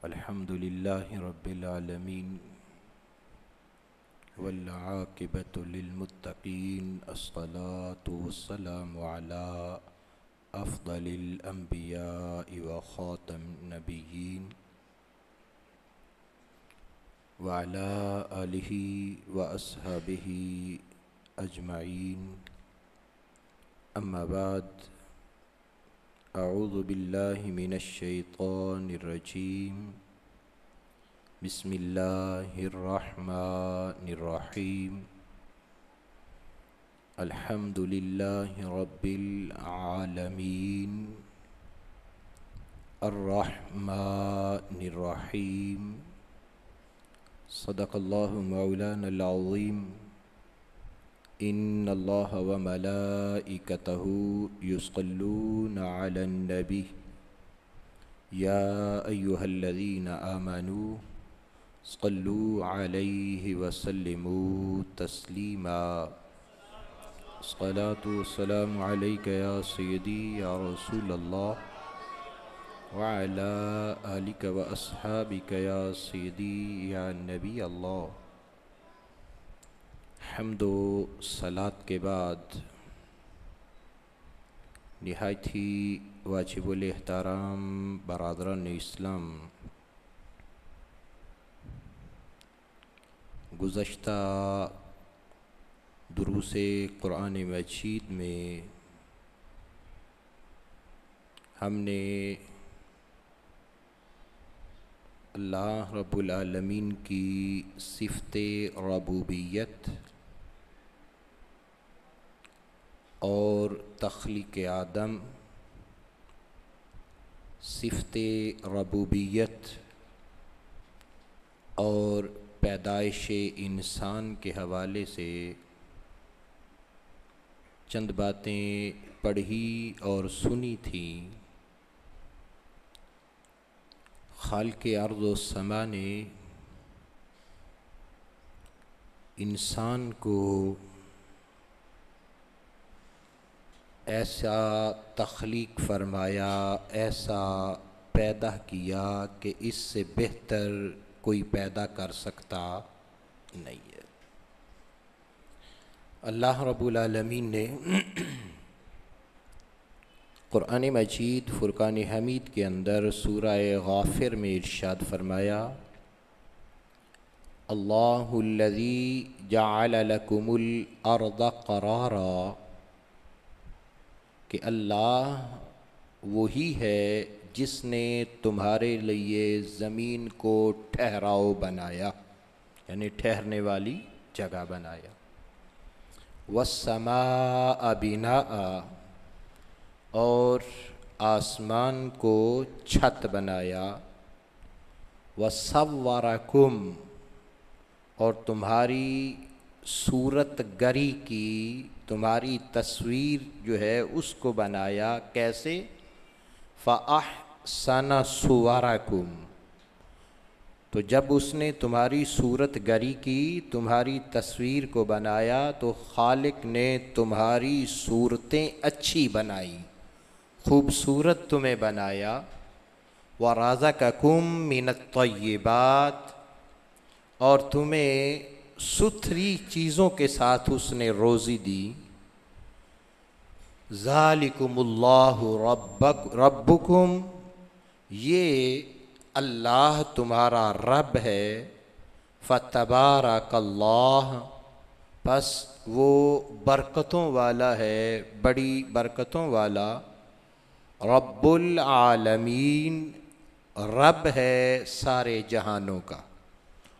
अल्हम्दुलिल्लाहि रब्बिल आलमीन वल आक़िबतु लिल मुत्तक़ीन अस्सलातु वस्सलामु अला अफ़ज़लिल अंबियाइ व ख़ातमिन नबिय्यीन व अला आलिहि व अस्हाबिहि अजमईन। अम्मा बाद, अऊज़ु बिल्लाहि मिनश शैतानिर रजीम। बिस्मिल्लाहिर्रहमानिर रहीम। अल्हम्दुलिल्लाहि रब्बिल आलमीन अर्रहमानिर रहीम। सदक़ल्लाहु मौलानल अज़ीम। इन्नल्लाह व मलाइकतहु युसल्लूना अलन नबी या अय्युहल्लज़ीना आमनू सल्लू अलैहि व सल्लिमू तस्लीमा। अस्सलातु वस्सलामु अलैका या सय्यदी या रसूलल्लाह व अला आलिका व अस्हाबिका या सय्यदी या नबी अल्लाह। हम्दो सलात के बाद निहायत ही वाजिबुल एहतराम बरादरान इस्लाम, गुज़श्ता दुरूसे क़ुरान मजीद में हमने अल्लाह रब्बुल आलमीन की सिफ़ते रबूबियत और तख्लीक़ आदम, सिफ़ते रबूबियत और पैदाइश इंसान के हवाले से चंद बातें पढ़ी और सुनी थी। खालिक़ अर्ज़ व समा ने इंसान को ऐसा तख्लीक़ फरमाया, ऐसा पैदा किया कि इससे बेहतर कोई पैदा कर सकता नहीं है। अल्लाह रब्बुल आलमीन ने क़ुरान मजीद फ़ुरक़ान हमीद के अंदर सूरह गाफ़िर में इरशाद फरमाया, अल्लाहुल्लज़ी जअल लकुमुल अर्ज़ क़रारा, कि अल्लाह वही है जिसने तुम्हारे लिए ज़मीन को ठहराव बनाया, यानी ठहरने वाली जगह बनाया। वस्समाअ बिनाआ, और आसमान को छत बनाया। वसव्वरकुम, और तुम्हारी सूरत गरी की, तुम्हारी तस्वीर जो है उसको बनाया। कैसे? फ़अहसन सुवरकुम, तो जब उसने तुम्हारी सूरत गरी की, तुम्हारी तस्वीर को बनाया, तो खालिक ने तुम्हारी सूरतें अच्छी बनाई, खूबसूरत तुम्हें बनाया। वरज़क़कुम मिनत तय्यिबात, और तुम्हें सुथरी चीज़ों के साथ उसने रोज़ी दी। ज़ालिकुमुल्लाहु रब्बुकुम, ये अल्लाह तुम्हारा रब है। फ़तबारकल्लाह, बस वो बरकतों वाला है, बड़ी बरकतों वाला। रब्बुल आलमीन, रब है सारे जहानों का।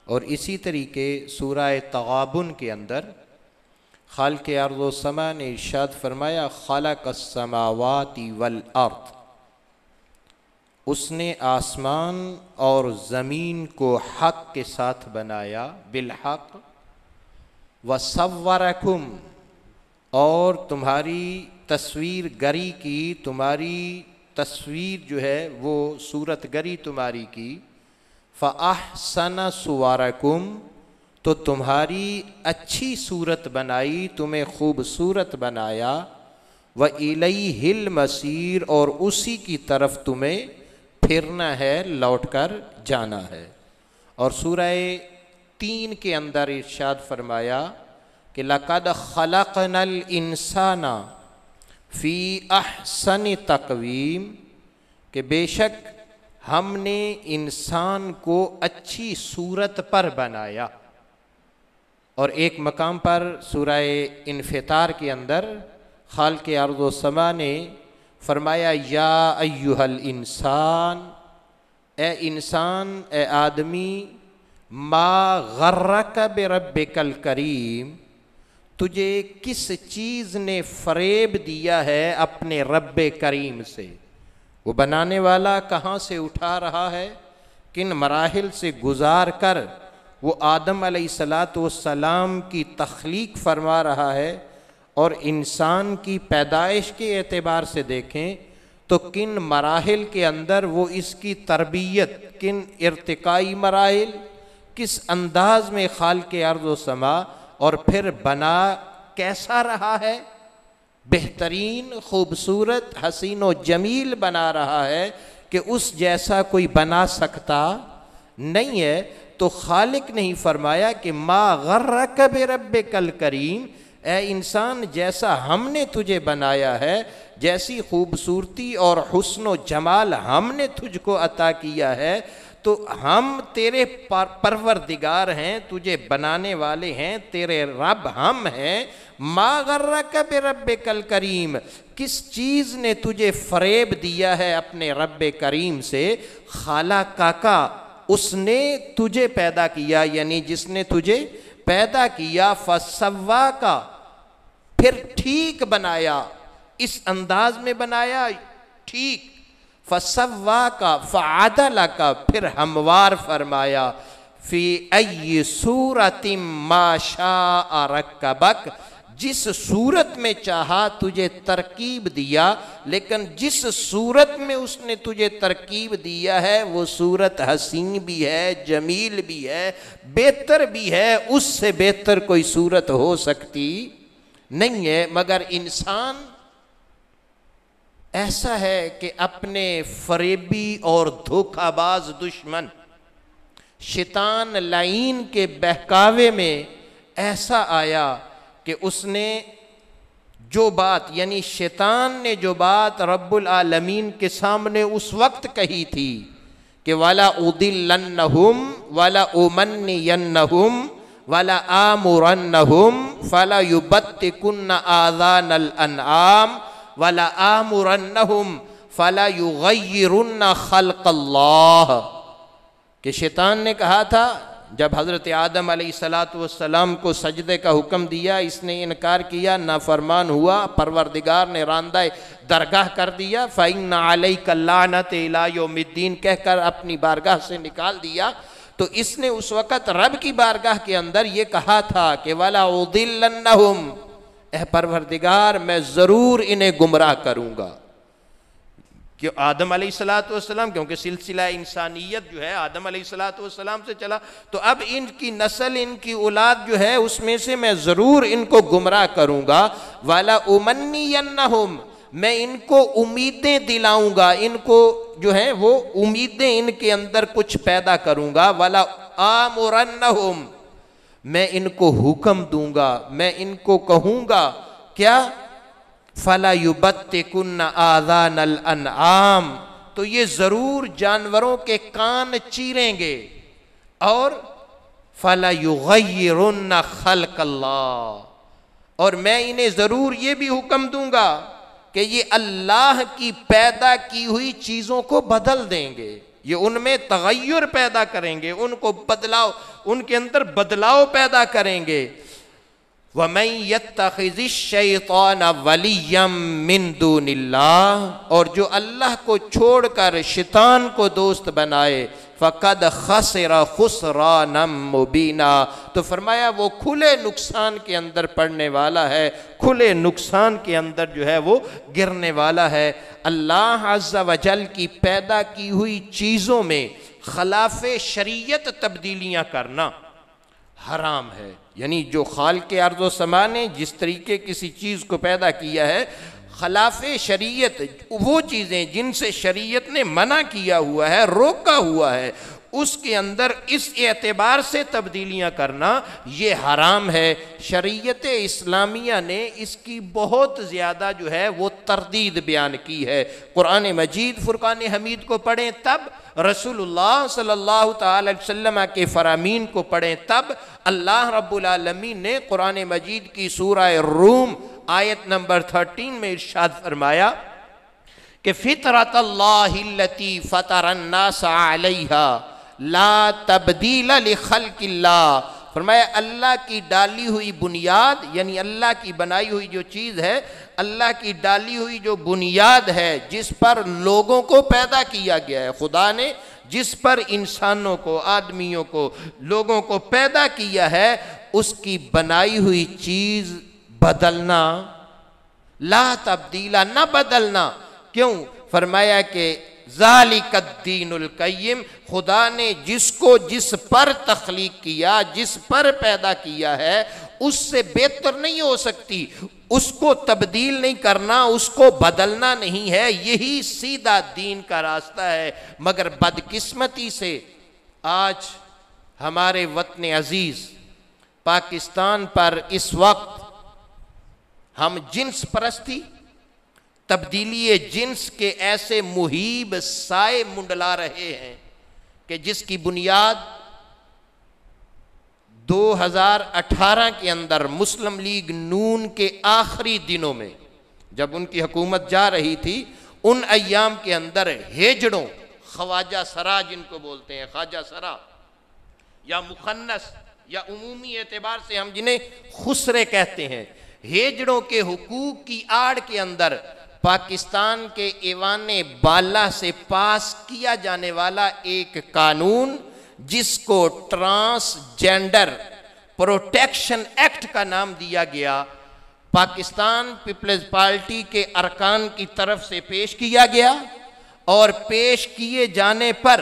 और इसी तरीके सूरह तगाबुन के अंदर खालिक़ अर्ज़ व समा ने इरशाद फरमाया, खलक़स समावाति वल अर्ज़, उसने आसमान और ज़मीन को हक़ के साथ बनाया, बिल हक़। वसव्वरकुम, और तुम्हारी तस्वीर गरी की, तुम्हारी तस्वीर जो है वो सूरत गरी तुम्हारी की। फ़अहसन सुवरकुम, तो तुम्हारी अच्छी सूरत बनाई, तुम्हें खूबसूरत बनाया। व इलैहिल मसीर, और उसी की तरफ तुम्हें फिरना है, लौटकर जाना है। और सूरह 3 के अंदर इरशाद फरमाया कि लक़द खलक़नल इंसाना फ़ी अहसनि तक़वीम, कि बेशक हमने इंसान को अच्छी सूरत पर बनाया। और एक मकाम पर सूरह इन्फितार के अंदर खालिक़ अर्ज़ व समा ने फरमाया या अय्युहल इंसान, ए इंसान, ए आदमी, मा गर्रक बिरब्बिकल करीम, तुझे किस चीज़ ने फ़रेब दिया है अपने रब्बे करीम से। वो बनाने वाला कहाँ से उठा रहा है, किन मराहिल से गुज़ार कर वो आदम अलैहिस्सलाम की तख्लीक फरमा रहा है। और इंसान की पैदाइश के एतबार से देखें तो किन मराहिल के अंदर वो इसकी तरबियत, किन इर्तिकाई मराहिल, किस अंदाज में खालिक़ अर्ज़ व समा, और फिर बना कैसा रहा है, बेहतरीन, खूबसूरत, हसीन व जमील बना रहा है कि उस जैसा कोई बना सकता नहीं है। तो खालिक ने ही फरमाया कि मा गर्रक बिरब्बिकल करीम, ए इंसान, जैसा हमने तुझे बनाया है, जैसी खूबसूरती और हुस्न व जमाल हमने तुझको अता किया है, तो हम तेरे परवरदिगार हैं, तुझे बनाने वाले हैं, तेरे रब हम हैं। मा गर्रक बिरब्बिकल करीम, किस चीज़ ने तुझे फ़रेब दिया है अपने रब्बे करीम से। खाला काका, उसने तुझे पैदा किया, यानी जिसने तुझे पैदा किया, फसव्वा का, फिर ठीक बनाया, इस अंदाज में बनाया ठीक, फसव्वा का, फ़अदला का, फिर हमवार फरमाया, फ़ी अय्यि सूरतिम मा शाअ रक्कबक, जिस सूरत में चाहा तुझे तरकीब दिया। लेकिन जिस सूरत में उसने तुझे तरकीब दिया है वो सूरत हसीन भी है, जमील भी है, बेहतर भी है, उससे बेहतर कोई सूरत हो सकती नहीं है। मगर इंसान ऐसा है कि अपने फरेबी और धोखाबाज दुश्मन शैतान लाइन के बहकावे में ऐसा आया कि उसने जो बात, यानी शैतान ने जो बात रब्बुल आलमीन के सामने उस वक्त कही थी कि वाला उदिल्लन्नहुम वाला उमन्नियन्नहुम वाला आमुरन्नहुम फला युबत्तिकुन्न आज़ानल अन्आम वाला आमुरन्नहुम फला युगय्यिरुन्न खल्क़ल्लाह, कि शैतान ने कहा था जब हज़रत आदम अलैहिस्सलाम को सजदे का हुक्म दिया, इसने इनकार किया, नाफरमान हुआ, परवरदिगार ने रांदा दरगाह कर दिया, फ़इन्ना अलैका लानत इला यौमिद्दीन कहकर अपनी बारगाह से निकाल दिया। तो इसने उस वक़्त रब की बारगाह के अंदर ये कहा था कि वला उदिल्लन्नहुम, ए परवरदिगार मैं ज़रूर इन्हें गुमराह करूँगा। कि आदम अलैहिस्सलाम, क्योंकि सिलसिला इंसानियत जो है आदम अलैहिस्सलाम से चला, तो अब इनकी नस्ल, इनकी औलाद जो है उसमें से मैं ज़रूर इनको गुमराह करूँगा। वाला उमन्नियन्नहुम, मैं इनको उम्मीदें दिलाऊँगा, इनको जो है वो उम्मीदें इनके अंदर कुछ पैदा करूँगा। वाला आमुरन्नहुम, मैं इनको हुक्म दूँगा, मैं इनको कहूँगा क्या, फला युबत्तिकुन्न आज़ानल अन्आम, तो ये ज़रूर जानवरों के कान चीरेंगे। और फला युगय्यिरुन्न खल्क़ल्लाह, और मैं इन्हें ज़रूर ये भी हुक्म दूंगा कि ये अल्लाह की पैदा की हुई चीज़ों को बदल देंगे, ये उनमें तगय्युर पैदा करेंगे, उनको बदलाव, उनके अंदर बदलाव पैदा करेंगे। वमन यत्तखिज़िश शैतान वलिय्यम मिन दूनिल्लाह, और जो अल्लाह को छोड़कर शैतान को दोस्त बनाए, फ़क़द खसिरा खुसरानम मुबीना, तो फरमाया वो खुले नुकसान के अंदर पड़ने वाला है, खुले नुकसान के अंदर जो है वो गिरने वाला है। अल्लाह अज़्ज़ा वजल की पैदा की हुई चीज़ों में खिलाफ़े शरीयत तब्दीलियाँ करना हराम है। यानी जो खालिक़ अर्ज़ व समा ने जिस तरीके किसी चीज़ को पैदा किया है, खिलाफ शरीयत, वो चीज़ें जिनसे शरीयत ने मना किया हुआ है, रोका हुआ है, उसके अंदर इस एतबार से तब्दीलियां करना ये हराम है। शरीयत इस्लामिया ने इसकी बहुत ज़्यादा जो है वो तरदीद बयान की है। कुरान मजीद फुरकान हमीद को पढ़ें तब, रसूलुल्लाह सल्लल्लाहु ताला अलैहि वसल्लम के फरामीन को पढ़ें तब। अल्लाह रब्बुल आलमीन ने कुरान मजीद की सूरह रूम आयत नंबर 13 में इरशाद फरमाया कि फितरतल्लाहिल्लती फतरन्नास अलैहा ला तब्दील लिखल्किल्लाह। फरमाया अल्लाह की डाली हुई बुनियाद, यानी अल्लाह की बनाई हुई जो चीज़ है, अल्लाह की डाली हुई जो बुनियाद है, जिस पर लोगों को पैदा किया गया है, खुदा ने जिस पर इंसानों को, आदमियों को, लोगों को पैदा किया है, उसकी बनाई हुई चीज़ बदलना, ला तब्दीला, न बदलना। क्यों? फरमाया कि ज़ालिकद्दीनुल क़य्यिम, खुदा ने जिसको जिस पर तख्लीक किया, जिस पर पैदा किया है, उससे बेहतर नहीं हो सकती, उसको तब्दील नहीं करना, उसको बदलना नहीं है। यही सीधा दीन का रास्ता है। मगर बदकिस्मती से आज हमारे वतन अजीज़ पाकिस्तान पर इस वक्त हम जिन्स परस्ती, तब्दीली जिन्स के ऐसे मुहीब साए मुंडला रहे हैं कि जिसकी बुनियाद 2018 के अंदर मुस्लिम लीग नून के आखिरी दिनों में, जब उनकी हुकूमत जा रही थी, उन अय्याम के अंदर हेजड़ों, ख्वाजा सरा जिनको बोलते हैं, ख्वाजा सरा या मुखन्नस या उमूमी एतबार से हम जिन्हें खुसरे कहते हैं, हेजड़ों के हुकूक की आड़ के अंदर पाकिस्तान के ऐवाने बाला से पास किया जाने वाला एक कानून, जिसको ट्रांसजेंडर प्रोटेक्शन एक्ट का नाम दिया गया, पाकिस्तान पीपल्स पार्टी के अरकान की तरफ से पेश किया गया। और पेश किए जाने पर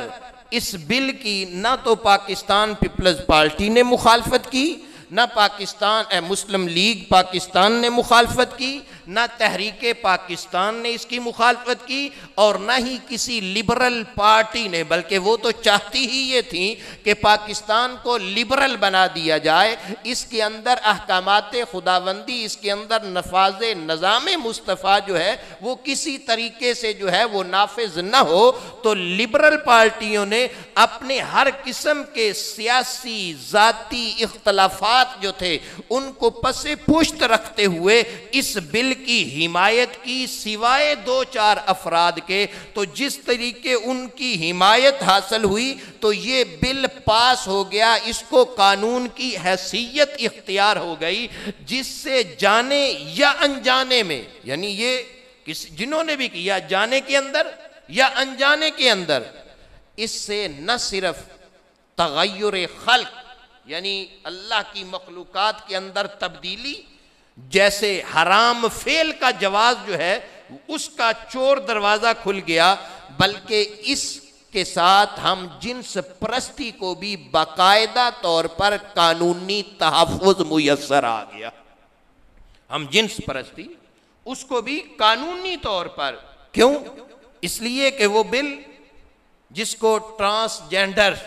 इस बिल की ना तो पाकिस्तान पीपल्स पार्टी ने मुखालफत की, ना पाकिस्तान मुस्लिम लीग पाकिस्तान ने मुखालफत की, ना तहरीक पाकिस्तान ने इसकी मुखालफत की, और ना ही किसी लिबरल पार्टी ने, बल्कि वो तो चाहती ही ये थी कि पाकिस्तान को लिबरल बना दिया जाए, इसके अंदर अहकामाते खुदाबंदी, इसके अंदर नफाज निज़ाम मुस्तफ़ा जो है वो किसी तरीके से जो है वो नाफिज न हो। तो लिबरल पार्टियों ने अपने हर किस्म के सियासी ज़ाती इख्तलाफात जो थे उनको पसे पुश्त रखते हुए इस बिल की हिमायत की, सिवाय 2-4 अफराद के। तो जिस तरीके उनकी हिमायत हासिल हुई तो ये बिल पास हो गया, इसको कानून की हैसियत इख्तियार हो गई, जिससे जाने या अनजाने में, यानी ये जिन्होंने भी किया, जाने के अंदर या अनजाने के अंदर, इससे न सिर्फ तगय्युर खल्क, यानी अल्लाह की मखलूकात के अंदर तब्दीली, जैसे हराम फेल का जवाज जो है उसका चोर दरवाज़ा खुल गया, बल्कि इसके साथ हम जिन्स परस्ती को भी बाकायदा तौर पर कानूनी तहफ़्फ़ुज़ मुयस्सर आ गया। हम जिन्स परस्ती उसको भी कानूनी तौर पर, क्यों? इसलिए कि वो बिल जिसको ट्रांसजेंडर,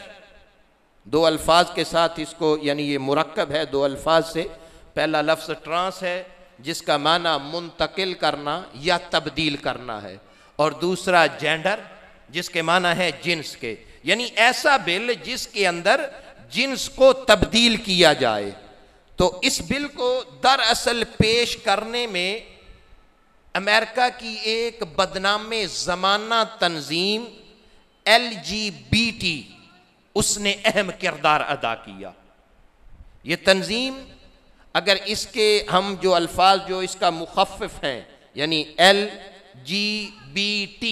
2 अल्फाज के साथ इसको, यानी ये मुरक्कब है 2 अल्फाज से, पहला लफ्ज़ ट्रांस है जिसका माना मुंतकिल करना या तब्दील करना है, और दूसरा जेंडर जिसके माना है जिन्स के, यानी ऐसा बिल जिसके अंदर जिन्स को तब्दील किया जाए। तो इस बिल को दरअसल पेश करने में अमेरिका की एक बदनाम ज़माना तंजीम LGBT, उसने अहम किरदार अदा किया। ये तंजीम, अगर इसके हम जो अल्फाज जो इसका मुखफ़्फ़ हैं, यानी LGBT,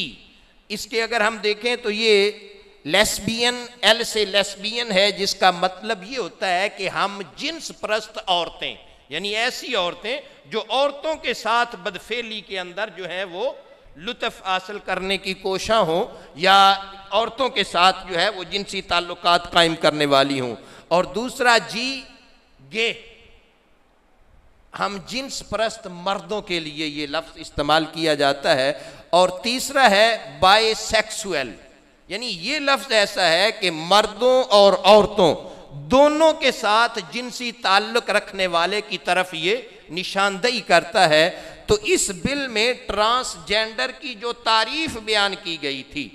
इसके अगर हम देखें तो ये लेस्बियन, एल से लेस्बियन है, जिसका मतलब ये होता है कि हम जिन्स परस्त औरतें, यानी ऐसी औरतें जो औरतों के साथ बदफेली के अंदर जो है वो लुत्फ़ हासिल करने की कोशिश हो, या औरतों के साथ जो है वो जिनसी ताल्लुकात कायम करने वाली हों। और दूसरा जी, गे, हम जिन्स परस्त मर्दों के लिए ये लफ्ज़ इस्तेमाल किया जाता है। और तीसरा है बायसेक्सुअल, यानी ये लफ्ज़ ऐसा है कि मर्दों और औरतों दोनों के साथ जिनसी ताल्लुक रखने वाले की तरफ ये निशानदेही करता है। तो इस बिल में ट्रांसजेंडर की जो तारीफ बयान की गई थी,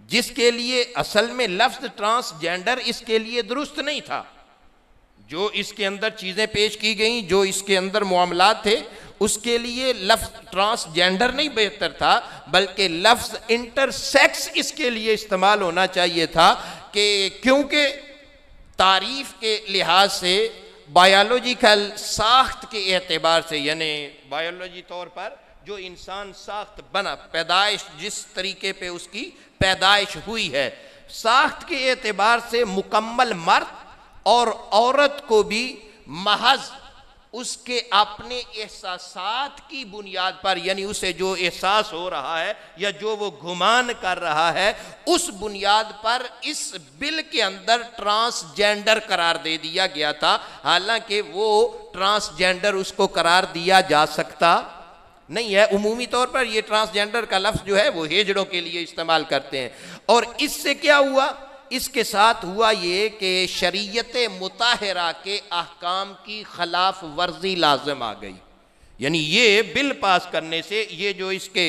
जिसके लिए असल में लफ्ज़ ट्रांसजेंडर इसके लिए दुरुस्त नहीं था, जो इसके अंदर चीज़ें पेश की गई, जो इसके अंदर मामलात थे, उसके लिए लफ्ज़ ट्रांसजेंडर नहीं बेहतर था, बल्कि लफ्ज़ इंटरसेक्स इसके लिए इस्तेमाल होना चाहिए था। कि क्योंकि तारीफ के लिहाज से, बायोलॉजिकल साख्त के एतबार से, यानी बायोलॉजी तौर पर जो इंसान साख्त बना, पैदाइश जिस तरीके पे उसकी पैदाइश हुई है, साख्त के एतबार से मुकम्मल मर्द और औरत को भी महज उसके अपने एहसासात की बुनियाद पर, यानी उसे जो एहसास हो रहा है या जो वो गुमान कर रहा है, उस बुनियाद पर इस बिल के अंदर ट्रांसजेंडर करार दे दिया गया था। हालांकि वो ट्रांसजेंडर उसको करार दिया जा सकता नहीं है। उमूमी तौर पर ये ट्रांसजेंडर का लफ्ज़ जो है वो हेजड़ों के लिए इस्तेमाल करते हैं। और इससे क्या हुआ, इसके साथ हुआ ये कि शरीयत मुताहरा के अहकाम की खिलाफ वर्जी लाजिम आ गई। यानी ये बिल पास करने से, ये जो इसके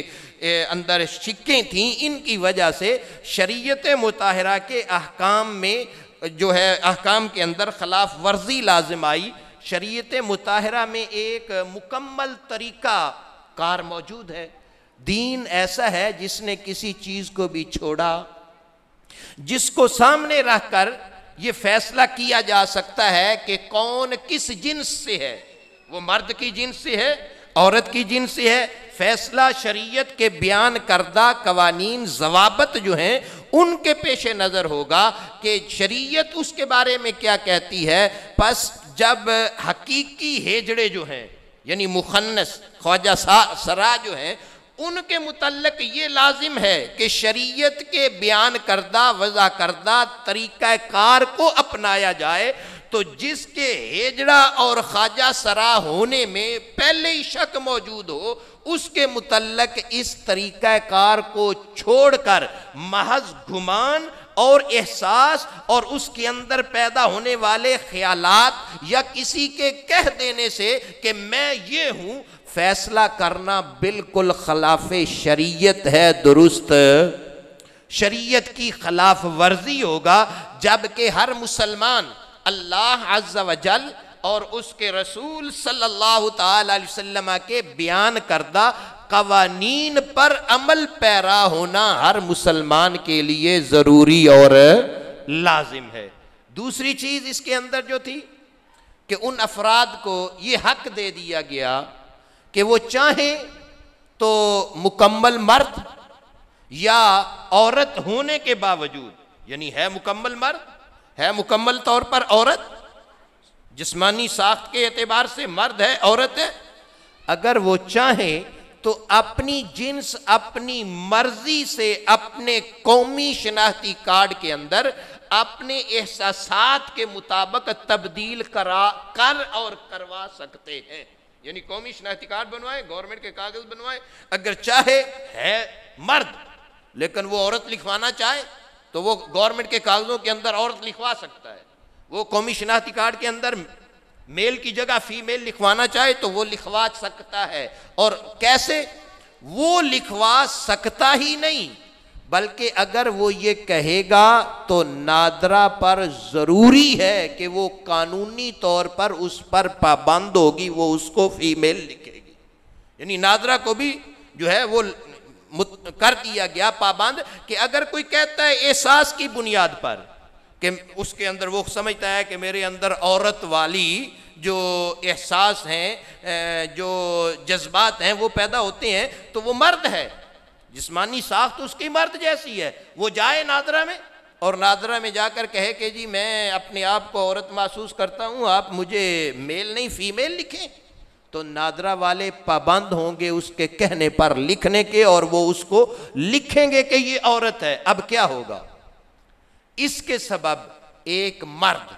अंदर शिक्कें थीं, इनकी वजह से शरीयत मुताहरा के अहकाम में जो है, अहकाम के अंदर खिलाफ वर्जी लाजिम आई। शरीयत मुताहरा में एक मुकम्मल तरीका कार मौजूद है। दीन ऐसा है जिसने किसी चीज़ को भी छोड़ा, जिसको सामने रखकर यह फैसला किया जा सकता है कि कौन किस जिन्स से है, वो मर्द की जिन्स से है, औरत की जिन्स से है। फैसला शरीयत के बयान करदा कवानीन जवाबत जो हैं उनके पेश नज़र होगा कि शरीयत उसके बारे में क्या कहती है। बस जब हकीकी हेजड़े जो हैं, यानी मुखन्नस ख्वाजा सरा जो हैं, उनके मुतल्लक ये लाजिम है कि शरीयत के बयान करदा वज़ा करदा तरीक़ा कार को अपनाया जाए। तो जिसके हेजड़ा और ख्वाजा सरा होने में पहले ही शक मौजूद हो, उसके मुतल्लक इस तरीक़ा कार को छोड़कर महज गुमान और एहसास और उसके अंदर पैदा होने वाले ख्यालात या किसी के कह देने से कि मैं ये हूँ, फैसला करना बिल्कुल खिलाफ शरीयत है। दुरुस्त शरीयत की खिलाफ वर्जी होगा। जबकि हर मुसलमान अल्लाह अज़्ज़ा वजल और उसके रसूल सल्लल्लाहु ताला अलैहि वसल्लम के बयान करदा कवानीन पर अमल पैरा होना हर मुसलमान के लिए ज़रूरी और लाजिम है। दूसरी चीज़ इसके अंदर जो थी कि उन अफराद को ये हक दे दिया गया कि वो चाहे तो मुकम्मल मर्द या औरत होने के बावजूद, यानी है मुकम्मल मर्द, है मुकम्मल तौर पर औरत, जिस्मानी साख्त के एतबार से मर्द है, औरत है, अगर वो चाहे तो अपनी जिन्स अपनी मर्जी से अपने कौमी शनाख्ती कार्ड के अंदर अपने एहसासात के मुताबिक तब्दील कर और करवा सकते हैं। यानी कौमी शनाख्ती कार्ड बनवाए, गवर्नमेंट के कागज बनवाए। अगर चाहे है मर्द लेकिन वो औरत लिखवाना चाहे तो वो गवर्नमेंट के कागजों के अंदर औरत लिखवा सकता है। वो कौमी शनाख्ती कार्ड के अंदर मेल की जगह फीमेल लिखवाना चाहे तो वो लिखवा सकता है। और कैसे वो लिखवा सकता ही नहीं, बल्कि अगर वो ये कहेगा तो नादरा पर ज़रूरी है कि वो कानूनी तौर पर उस पर पाबंद होगी, वो उसको फीमेल लिखेगी। यानी नादरा को भी जो है वो कर दिया गया पाबंद कि अगर कोई कहता है एहसास की बुनियाद पर कि उसके अंदर वो समझता है कि मेरे अंदर औरत वाली जो एहसास हैं, जो जज्बात हैं वो पैदा होते हैं, तो वो मर्द है, जिस्मानी साख्त उसकी मर्द जैसी है। वो जाए नादरा में और नादरा में जाकर कहे कि जी मैं अपने आप को औरत महसूस करता हूँ, आप मुझे मेल नहीं फीमेल लिखें, तो नादरा वाले पाबंद होंगे उसके कहने पर लिखने के, और वो उसको लिखेंगे कि ये औरत है। अब क्या होगा, इसके सबब एक मर्द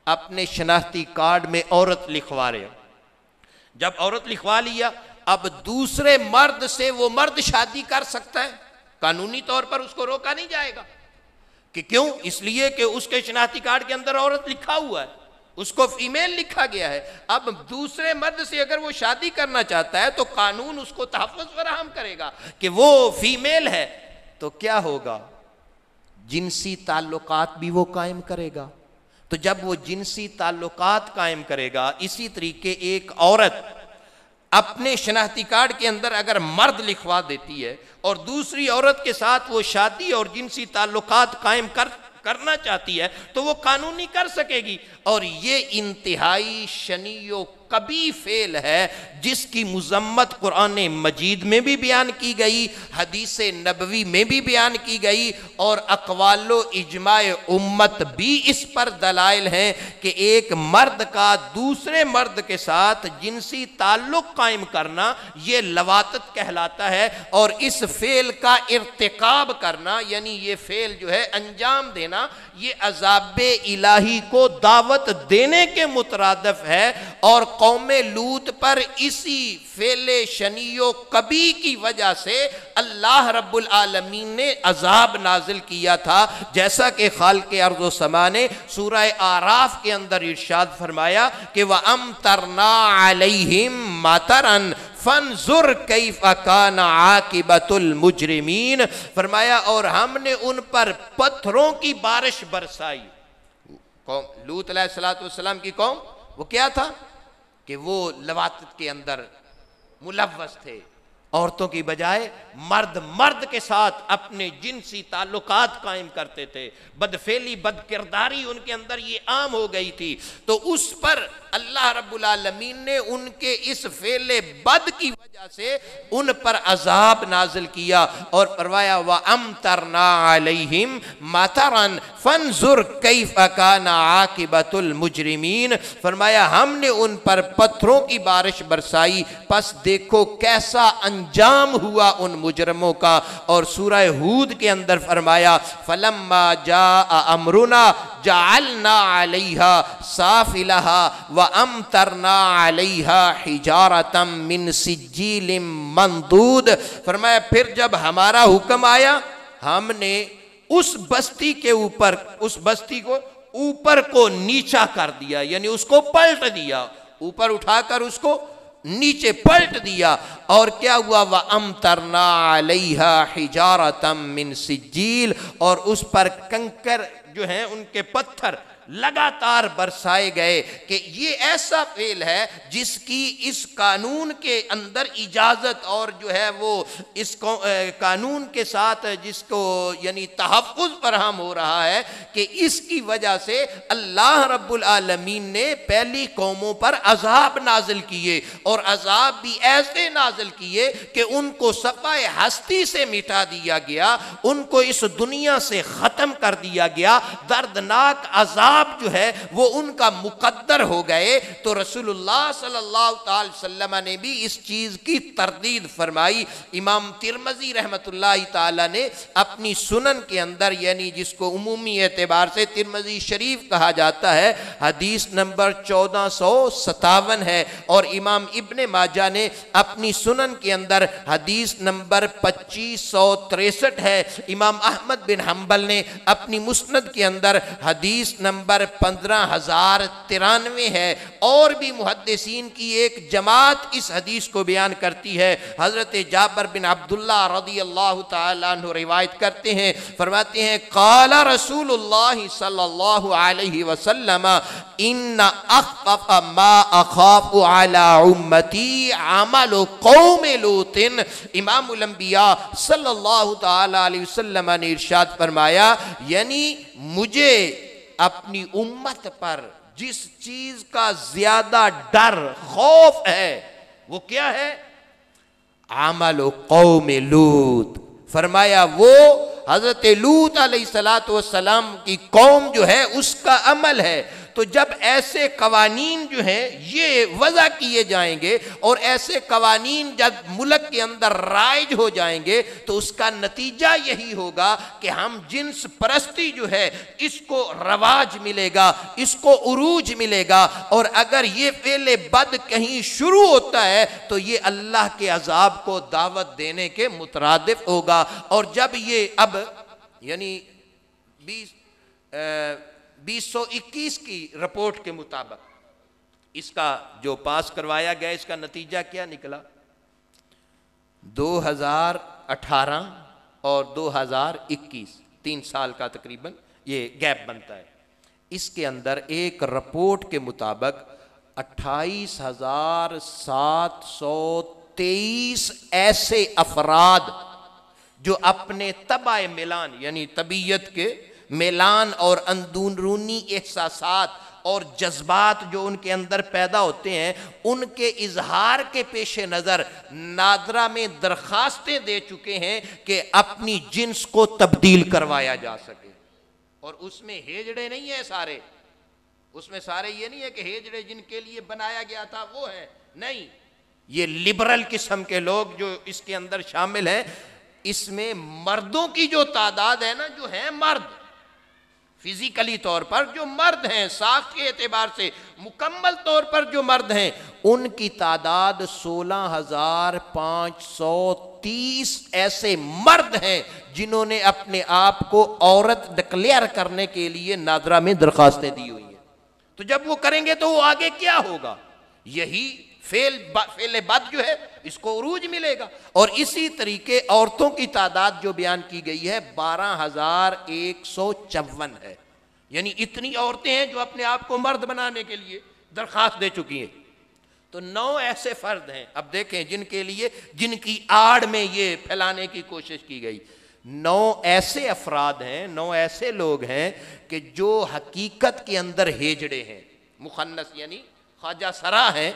अपने शनाख्ती कार्ड में औरत लिखवा रहे, जब औरत लिखवा लिया, अब दूसरे मर्द से वो मर्द शादी कर सकता है, कानूनी तौर पर उसको रोका नहीं जाएगा। कि क्यों? इसलिए कि उसके शनाख्ती कार्ड के अंदर औरत लिखा हुआ है, उसको फीमेल लिखा गया है। अब दूसरे मर्द से अगर वो शादी करना चाहता है तो कानून उसको तहफ़्फ़ुज़ फराहम करेगा कि वो फीमेल है, तो क्या होगा? जिनसी ताल्लुकात भी वो कायम करेगा। तो जब वो जिनसी ताल्लुकात कायम करेगा, इसी तरीके एक औरत अपने शनाख्ती कार्ड के अंदर अगर मर्द लिखवा देती है और दूसरी औरत के साथ वो शादी और जिनसी ताल्लुकात कायम करना चाहती है तो वो कानूनी कर सकेगी। और ये इंतहाई शनीयो कभी फेल है जिसकी मुजम्मत कुरान मजीद में भी बयान की गई, हदीस नबवी में भी बयान की गई, और अक़वालो इजमाए उम्मत भी इस पर दलाइल हैं कि एक मर्द का दूसरे मर्द के साथ जिनसी ताल्लुक कायम करना ये लवातत कहलाता है। और इस फेल का इर्तिकाब करना, यानी ये फेल जो है अंजाम देना, ये अज़ाबे इलाही को दावत देने के मुतरादिफ है। और कौमे लूत पर इसी फेले शनियो कभी की वजह से अल्लाह रब्बुल आलमीन ने अजाब नाजिल किया था, जैसा कि खालिक़े अर्ज़ व समा ने सूरह आराफ के अंदर इरशाद फरमाया कि व अमतरना अलैहिम मतरन फंजुर कैफ़ कान आकिबतुल मुजरिमीन। फरमाया और हमने उन पर पत्थरों की बारिश बरसाई। कौम लूत अलैहिस्सलाम की कौम, वो क्या था कि वो लवातत के अंदर मुलव्वस थे, औरतों की बजाय मर्द मर्द के साथ अपने जिनसी ताल्लुकात कायम करते थे, बदफेली बदकिरदारी उनके अंदर ये आम हो गई थी। तो उस पर अल्लाह रब्बुल आलमीन ने उनके इस फेले बद की वजह से उन पर अजाब नाजिल किया और फरमाया व अमतरना अलैहिम मतरन फंजुर कैफ़ कान आकिबतुल मुजरिमीन। फरमाया हमने उन पर पत्थरों की बारिश बरसाई, बस देखो कैसा अंजाम हुआ उन मुजरमों का। और सूरह हूद के अंदर फरमाया फलम्मा जा अमरुना जअलना अलैहा साफिलहा व अमतरना अलैहा हिजारतम मिन सिज्जीलिम मंदूद। फरमाया फिर जब हमारा हुक्म आया, हमने उस बस्ती के ऊपर, उस बस्ती को ऊपर को नीचा कर दिया, यानी उसको पलट दिया, ऊपर उठाकर उसको नीचे पलट दिया। और क्या हुआ? व अमतरना अलैहा हिजारतम मिन सिज्जील, और उस पर कंकर जो हैं उनके पत्थर लगातार बरसाए गए। कि ये ऐसा फेल है जिसकी इस कानून के अंदर इजाज़त और जो है वो इस कानून के साथ जिसको यानी तहफ़्फ़ुज़ फराहम हो रहा है कि इसकी वजह से अल्लाह रब्बुल आलमीन ने पहली कौमों पर अज़ाब नाजिल किए, और अज़ाब भी ऐसे नाजिल किए कि उनको सफ़ाए हस्ती से मिटा दिया गया, उनको इस दुनिया से ख़त्म कर दिया गया। दर्दनाक अज़ाब जो है वो उनका मुकद्दर हो गए। तो रसूलुल्लाह सल्लल्लाहु अलैहि वसल्लम ने भी इस चीज़ की तरदीद फरमाई। इमाम तिरमिज़ी रहमतुल्लाह ताला ने अपनी सुनन के अंदर, यानी जिसको उमूमी एतबार से तिरमिज़ी शरीफ कहा जाता है, हदीस नंबर 1457 है। और इमाम इब्ने माजा ने अपनी सुनन के अंदर हदीस नंबर 2563 है। इमाम अहमद बिन हम्बल ने अपनी मुस्नद के अंदर हदीस नंबर 15,093 है। और भी मुहद्दिसीन की एक जमात इस हदीस को बयान करती है। हज़रत जाबिर बिन अब्दुल्लाह रज़ियल्लाहु ताला अन्हु रिवायत करते हैं, फरमाते हैं क़ाला रसूलुल्लाह सल्लल्लाहु अलैहि वसल्लम इन्ना अख़फ़फ़ मा अख़ाफ़ु अला उम्मती अमलु क़ौमि लूतिन। इमामुल अंबिया सल्लल्लाहु ताला अलैहि वसल्लम ने इरशाद फरमाया, यानी मुझे अपनी उम्मत पर जिस चीज का ज्यादा डर खौफ है वो क्या है? अमल कौम लूत। फरमाया वो हजरत लूत अलैहिस्सलातु वस्सलाम की कौम जो है उसका अमल है। तो जब ऐसे कवानीन जो हैं ये वज़ा किए जाएंगे और ऐसे कवानीन जब मुल्क के अंदर राइज हो जाएंगे तो उसका नतीजा यही होगा कि हम जिन्स परस्ती जो है इसको रवाज मिलेगा, इसको उरूज मिलेगा। और अगर ये फेले बद कहीं शुरू होता है तो ये अल्लाह के अजाब को दावत देने के मुतरादिफ होगा। और जब ये अब यानी 2021 की रिपोर्ट के मुताबिक इसका जो पास करवाया गया, इसका नतीजा क्या निकला? 2018 और 2021 3 साल का तकरीबन ये गैप बनता है। इसके अंदर एक रिपोर्ट के मुताबिक 28,723 ऐसे अफराद जो अपने तबाए मिलान यानी तबीयत के मिलान और अंदरूनी एहसासात और जज्बात जो उनके अंदर पैदा होते हैं उनके इजहार के पेश नज़र नादरा में दरखास्तें दे चुके हैं कि अपनी जिन्स को तब्दील करवाया जा सके। और उसमें हेजड़े नहीं है सारे, उसमें सारे ये नहीं है कि हेजड़े जिनके लिए बनाया गया था वो है, नहीं, ये लिबरल किस्म के लोग जो इसके अंदर शामिल हैं। इसमें मर्दों की जो तादाद है ना, जो है मर्द फिजिकली तौर पर जो मर्द हैं, साख के एतबार से मुकम्मल तौर पर जो मर्द हैं, उनकी तादाद 16,530 ऐसे मर्द हैं जिन्होंने अपने आप को औरत डिक्लेयर करने के लिए नादरा में दरखास्तें दी हुई हैं। तो जब वो करेंगे तो वो आगे क्या होगा? यही फेल बद जो है इसको उरूज मिलेगा। और इसी तरीके औरतों की तादाद जो बयान की गई है 12,154 है। यानी इतनी औरतें हैं जो अपने आप को मर्द बनाने के लिए दरखास्त दे चुकी हैं। तो 9 ऐसे फर्द हैं, अब देखें, जिनके लिए जिनकी आड़ में ये फैलाने की कोशिश की गई। 9 ऐसे अफराद हैं, 9 ऐसे लोग हैं कि जो हकीकत के अंदर हेजड़े हैं, मुखन्नस यानी ख्वाजा सरा हैं,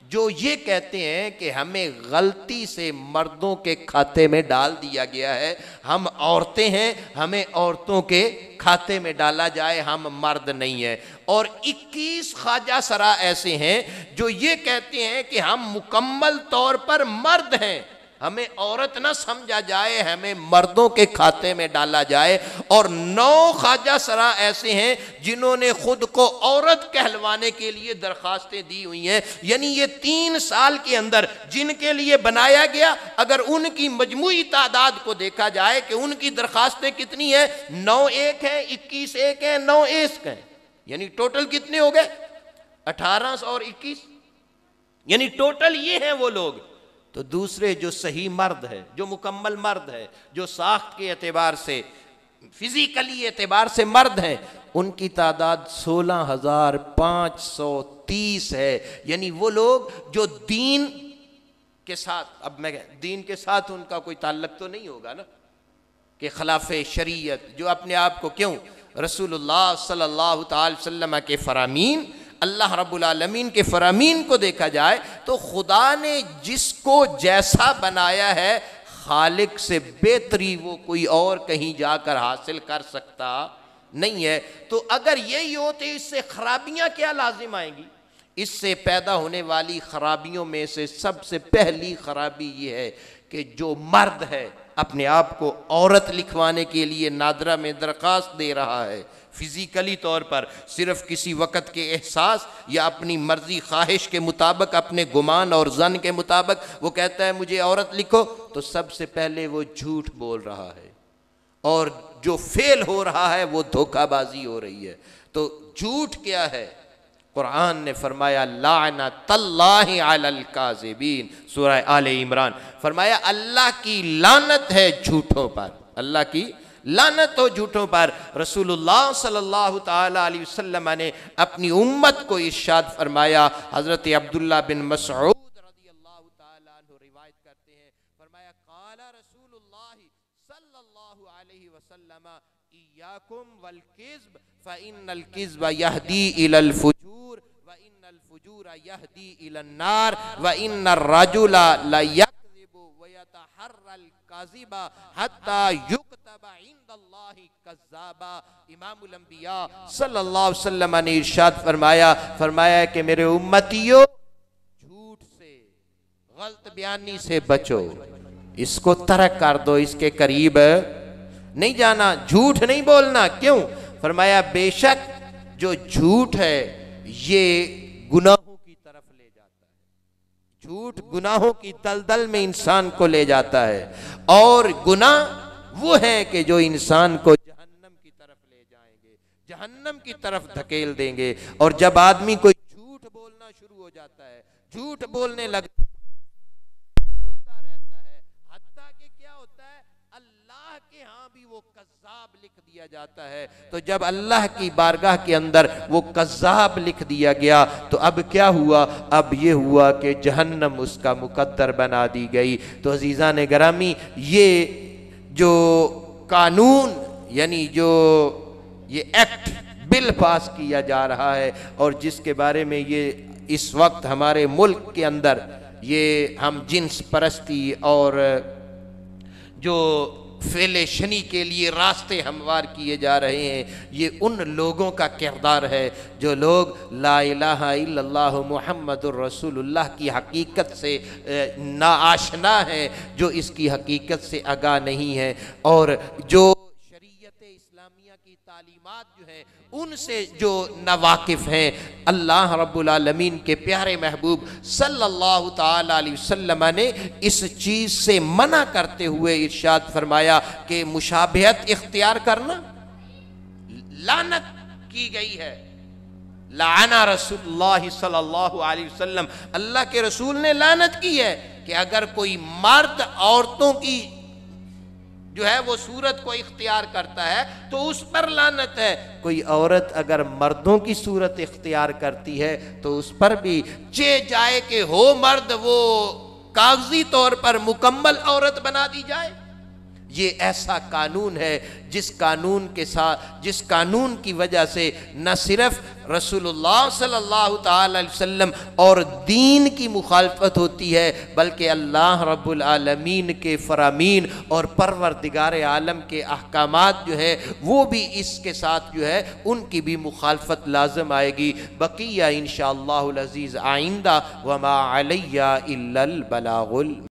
जो ये कहते हैं कि हमें गलती से मर्दों के खाते में डाल दिया गया है, हम औरतें हैं, हमें औरतों के खाते में डाला जाए, हम मर्द नहीं है। और 21 ख्वाजा सरा ऐसे हैं जो ये कहते हैं कि हम मुकम्मल तौर पर मर्द हैं, हमें औरत ना समझा जाए, हमें मर्दों के खाते में डाला जाए। और 9 ख्वाजा सरा ऐसे हैं जिन्होंने खुद को औरत कहलवाने के लिए दरखास्तें दी हुई हैं। यानी ये 3 साल के अंदर जिनके लिए बनाया गया, अगर उनकी मजमूई तादाद को देखा जाए कि उनकी दरखास्तें कितनी है, 9 एक हैं, 21 एक हैं, 9 एक हैं, यानी टोटल कितने हो गए? 18 और 21, यानी टोटल ये हैं वो लोग। तो दूसरे जो सही मर्द है, जो मुकम्मल मर्द है, जो साख्त के एतबार से फिजिकली एतबार से मर्द हैं, उनकी तादाद 16,530 है। यानी वो लोग जो दीन के साथ, अब मैं दीन के साथ उनका कोई ताल्लुक तो नहीं होगा ना कि खिलाफे शरीयत, जो अपने आप को क्यों रसूलुल्लाह सल्लल्लाहु अलैहि वसल्लम के फरामीन, अल्लाह रब्बुल आलमीन के फरामीन को देखा जाए तो खुदा ने जिसको जैसा बनाया है, खालिक से बेहतरी वो कोई और कहीं जाकर हासिल कर सकता नहीं है। तो अगर यही हो तो इससे खराबियां क्या लाजिम आएंगी? इससे पैदा होने वाली खराबियों में से सबसे पहली खराबी ये है कि जो मर्द है अपने आप को औरत लिखवाने के लिए नादरा में दरख्वास्त दे रहा है, फिजिकली तौर पर सिर्फ किसी वक़्त के एहसास या अपनी मर्जी ख्वाहिश के मुताबिक, अपने गुमान और जन के मुताबिक वो कहता है मुझे औरत लिखो, तो सबसे पहले वो झूठ बोल रहा है। और जो फेल हो रहा है वो धोखाबाजी हो रही है। तो झूठ क्या है? कुरान ने फरमाया लानतल्लाहि अलल काज़िबीन, सूरह आले इमरान, फरमाया अल्लाह की लानत है झूठों पर, अल्लाह की लानत हो झूठों पर। रसूलुल्लाह सल्लल्लाहु ताला अलैहि वसल्लम ने अपनी उम्मत को इरशाद फरमाया, हज़रत अब्दुल्लाह बिन मसऊद रज़ियल्लाहु ताला अन्हु रिवायत करते हैं, फरमाया क़ाला रसूलुल्लाह सल्लल्लाहु अलैहि वसल्लम इय्याकुम वल किज़्ब फ़इन्नल किज़्ब यहदी इलल फुजूर व इन्नल फुजूर यहदी इलन नार व इन्नर रजुला ला यकज़िबु व यतहर्रल काज़िबा हत्ता युक्तबा इंदल्लाहि कज़्ज़ाबा। इमामुल अंबिया सल्लल्लाहु अलैहि वसल्लम ने इरशाद फरमाया कि मेरे उम्मतियों, झूठ से, गलत बयानी से बचो, इसको तर्क कर दो, इसके करीब नहीं जाना, झूठ नहीं बोलना। क्यों? फरमाया बेशक जो झूठ है ये गुनाहों की तरफ ले जाता है, झूठ गुनाहों की दलदल में इंसान को ले जाता है, और गुनाह वो है कि जो इंसान को जहन्नम की तरफ ले जाएंगे, जहन्नम की तरफ धकेल देंगे। और जब आदमी कोई झूठ बोलना शुरू हो जाता है, झूठ बोलने लग वो कज़्ज़ाब लिख दिया जाता है। तो जब अल्लाह की बारगाह के अंदर वो कज़्ज़ाब लिख दिया गया तो अब क्या हुआ? अब ये हुआ कि जहन्नम उसका मुकद्दर बना दी गई। तो अज़ीज़ान गिरामी, ये जो कानून यानी जो ये एक्ट बिल पास किया जा रहा है और जिसके बारे में ये इस वक्त हमारे मुल्क के अंदर ये हम जिन्स परस्ती और जो फेलेशनी के लिए रास्ते हमवार किए जा रहे हैं, ये उन लोगों का किरदार है जो लोग ला इलाहा इल्लल्लाह मुहम्मदुर रसूलुल्लाह की हकीकत से नाआशना है, जो इसकी हकीकत से आगाह नहीं है, और जो शरीयत इस्लामिया की तालीमात जो है उनसे जो नवाकिफ़ हैं। अल्लाह रब्बुल आलमीन के प्यारे महबूब सल्लल्लाहु ताला अलैहि वसल्लम ने इस चीज़ से मना करते हुए इरशाद फरमाया कि मुशाबहत इख्तियार करना लानत की गई है। लाना रसूलुल्लाह सल्लल्लाहु अलैहि वसल्लम, अल्लाह के रसूल ने लानत की है कि अगर कोई मर्द औरतों की जो है वो सूरत को इख्तियार करता है तो उस पर लानत है। कोई औरत अगर मर्दों की सूरत इख्तियार करती है तो उस पर भी चे जाए कि हो मर्द वो कागजी तौर पर मुकम्मल औरत बना दी जाए। ये ऐसा कानून है जिस कानून के साथ, जिस कानून की वजह से न सिर्फ रसूलुल्लाह सल्लल्लाहु ताला अलैहि वसल्लम और दीन की मुखालफत होती है, बल्कि अल्लाह रब्बुल आलमीन के फरामीन और परवरदिगार आलम के अहकामात जो है वो भी इसके साथ जो है उनकी भी मुखालफत लाजम आएगी। बकिया इंशाअल्लाहुल अज़ीज़ आइंदा वमा अलैया इल्लल बलागुल।